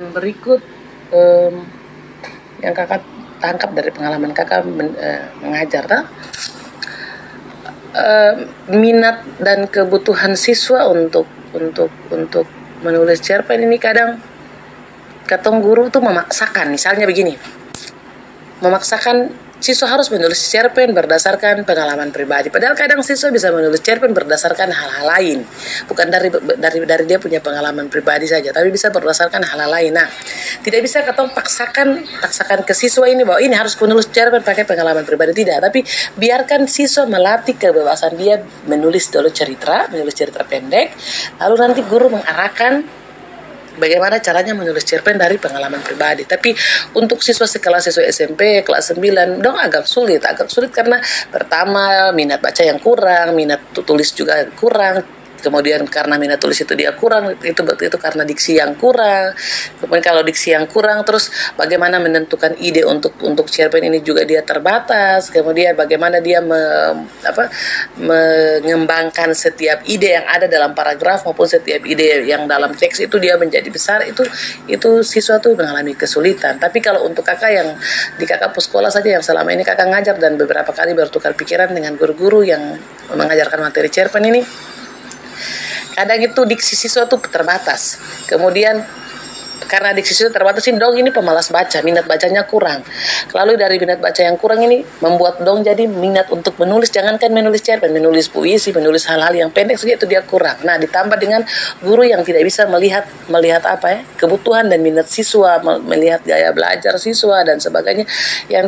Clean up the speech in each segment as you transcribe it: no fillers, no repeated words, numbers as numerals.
Berikut yang kakak tangkap dari pengalaman kakak mengajar, minat dan kebutuhan siswa untuk menulis cerpen ini kadang katong guru tuh memaksakan. Misalnya begini, memaksakan siswa harus menulis cerpen berdasarkan pengalaman pribadi. Padahal kadang siswa bisa menulis cerpen berdasarkan hal-hal lain, bukan dari dia punya pengalaman pribadi saja, tapi bisa berdasarkan hal-hal lain. Nah, tidak bisa katong paksakan ke siswa ini bahwa ini harus menulis cerpen pakai pengalaman pribadi, tidak. Tapi biarkan siswa melatih kebebasan dia menulis dulu menulis cerita pendek, lalu nanti guru mengarahkan bagaimana caranya menulis cerpen dari pengalaman pribadi. Tapi untuk siswa sekelas siswa SMP kelas 9 dong agak sulit karena pertama minat baca yang kurang, minat tulis juga kurang. Kemudian karena minat tulis itu dia kurang, itu karena diksi yang kurang. Kemudian kalau diksi yang kurang, terus bagaimana menentukan ide untuk cerpen ini juga dia terbatas. Kemudian bagaimana dia mengembangkan setiap ide yang ada dalam paragraf maupun setiap ide yang dalam teks itu dia menjadi besar, itu siswa tuh mengalami kesulitan. Tapi kalau untuk kakak yang di kakak sekolah saja yang selama ini kakak ngajar dan beberapa kali bertukar pikiran dengan guru-guru yang mengajarkan materi cerpen ini, kadang itu diksi siswa tuh terbatas. Kemudian karena diksi siswa terbatas dong ini pemalas baca, minat bacanya kurang. Lalu dari minat baca yang kurang ini membuat dong jadi minat untuk menulis, jangankan menulis cerpen, menulis puisi, menulis hal-hal yang pendek saja itu dia kurang. Nah, ditambah dengan guru yang tidak bisa melihat kebutuhan dan minat siswa, melihat gaya belajar siswa dan sebagainya, yang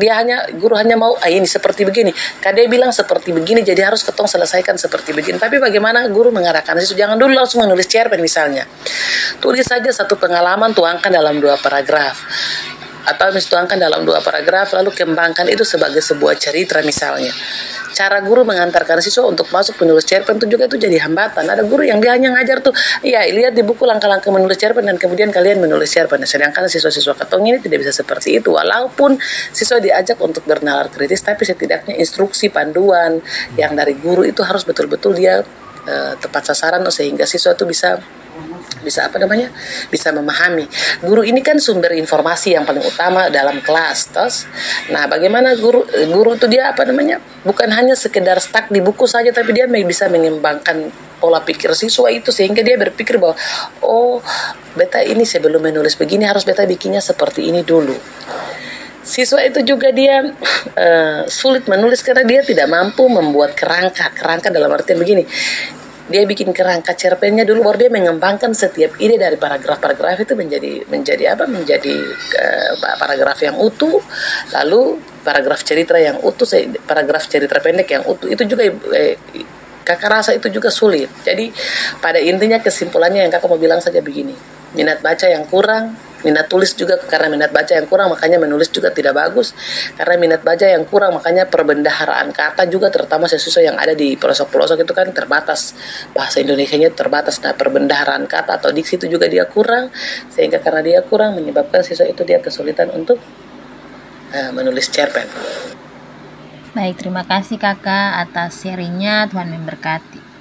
guru hanya mau ini seperti begini. Kade bilang seperti begini, jadi harus ketong selesaikan seperti begini. Tapi bagaimana guru mengarahkan siswa, jangan dulu langsung menulis cerpen misalnya. Tulis saja satu pengalaman, tuangkan dalam 2 paragraf. Atau tuangkan dalam 2 paragraf, lalu kembangkan itu sebagai sebuah cerita misalnya. Cara guru mengantarkan siswa untuk masuk menulis cerpen itu juga itu jadi hambatan. Ada guru yang dia hanya ngajar tuh, iya lihat di buku langkah-langkah menulis cerpen dan kemudian kalian menulis cerpen. Sedangkan siswa-siswa ketong ini tidak bisa seperti itu. Walaupun siswa diajak untuk bernalar kritis, tapi setidaknya instruksi panduan yang dari guru itu harus betul-betul dia tepat sasaran sehingga siswa itu bisa memahami. Guru ini kan sumber informasi yang paling utama dalam kelas, nah bagaimana guru itu dia bukan hanya sekedar stuck di buku saja, tapi dia bisa mengembangkan pola pikir siswa itu sehingga dia berpikir bahwa beta ini sebelum menulis begini harus beta bikinnya seperti ini dulu. Siswa itu juga dia sulit menulis karena dia tidak mampu membuat kerangka dalam artian begini. Dia bikin kerangka cerpennya dulu, baru dia mengembangkan setiap ide dari paragraf-paragraf itu menjadi paragraf yang utuh, lalu paragraf cerita yang utuh, paragraf cerita pendek yang utuh. Itu juga kakak rasa itu juga sulit. Jadi pada intinya kesimpulannya yang kakak mau bilang saja begini, minat baca yang kurang, minat tulis juga karena minat baca yang kurang makanya menulis juga tidak bagus. Karena minat baca yang kurang makanya perbendaharaan kata juga, terutama siswa yang ada di pelosok-pelosok itu kan terbatas, bahasa Indonesianya terbatas. Nah, perbendaharaan kata atau diksi itu juga dia kurang, sehingga karena dia kurang menyebabkan siswa itu dia kesulitan untuk menulis cerpen. Baik, terima kasih kakak atas sharingnya. Tuhan memberkati.